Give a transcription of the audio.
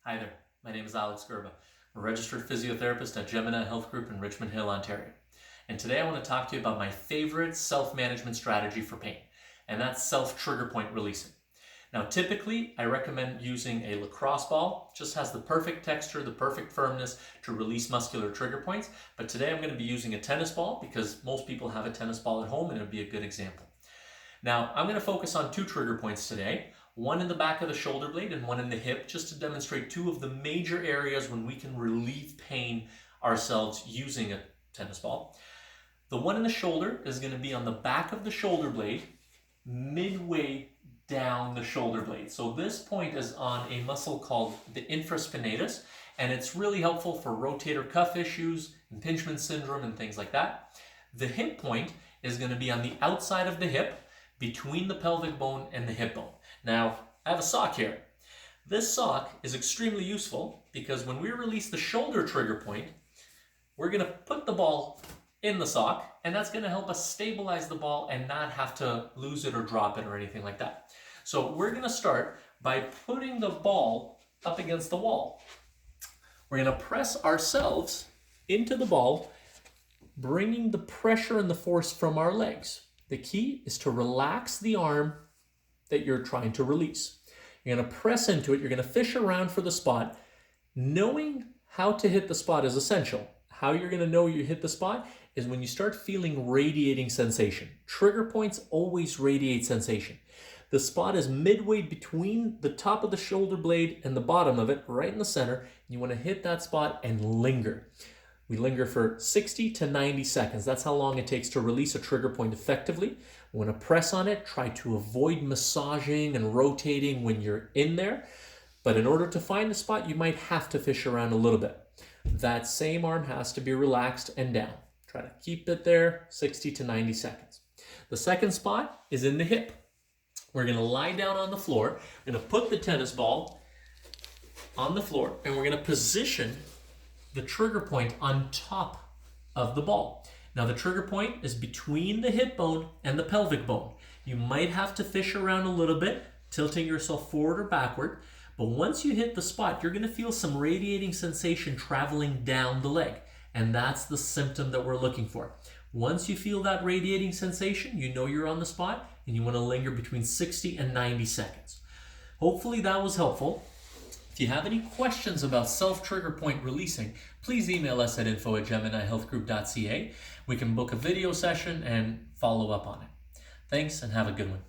Hi there, my name is Alex Gurba. I'm a registered physiotherapist at Gemini Health Group in Richmond Hill, Ontario. And today I want to talk to you about my favorite self-management strategy for pain, and that's self-trigger point releasing. Now typically I recommend using a lacrosse ball. It just has the perfect texture, the perfect firmness to release muscular trigger points. But today I'm going to be using a tennis ball because most people have a tennis ball at home and it would be a good example. Now I'm going to focus on two trigger points today. One in the back of the shoulder blade and one in the hip, just to demonstrate two of the major areas when we can relieve pain ourselves using a tennis ball. The one in the shoulder is going to be on the back of the shoulder blade, midway down the shoulder blade. So this point is on a muscle called the infraspinatus, and it's really helpful for rotator cuff issues, impingement syndrome, and things like that. The hip point is going to be on the outside of the hip, between the pelvic bone and the hip bone. Now, I have a sock here. This sock is extremely useful because when we release the shoulder trigger point, we're going to put the ball in the sock, and that's going to help us stabilize the ball and not have to lose it or drop it or anything like that. So we're going to start by putting the ball up against the wall. We're going to press ourselves into the ball, bringing the pressure and the force from our legs. The key is to relax the arm that you're trying to release. You're going to press into it. You're going to fish around for the spot. Knowing how to hit the spot is essential. How you're going to know you hit the spot is when you start feeling radiating sensation. Trigger points always radiate sensation. The spot is midway between the top of the shoulder blade and the bottom of it, right in the center. You want to hit that spot and linger. We linger for 60 to 90 seconds. That's how long it takes to release a trigger point effectively. We want to press on it, try to avoid massaging and rotating when you're in there. But in order to find the spot, you might have to fish around a little bit. That same arm has to be relaxed and down. Try to keep it there 60 to 90 seconds. The second spot is in the hip. We're going to lie down on the floor. We're going to put the tennis ball on the floor, and we're going to position the trigger point on top of the ball. Now the trigger point is between the hip bone and the pelvic bone. You might have to fish around a little bit, tilting yourself forward or backward, but once you hit the spot, you're going to feel some radiating sensation traveling down the leg, and that's the symptom that we're looking for. Once you feel that radiating sensation, you know you're on the spot, and you want to linger between 60 and 90 seconds. Hopefully that was helpful. If you have any questions about self-trigger point releasing, please email us at info@geminihealthgroup.ca. We can book a video session and follow up on it. Thanks and have a good one.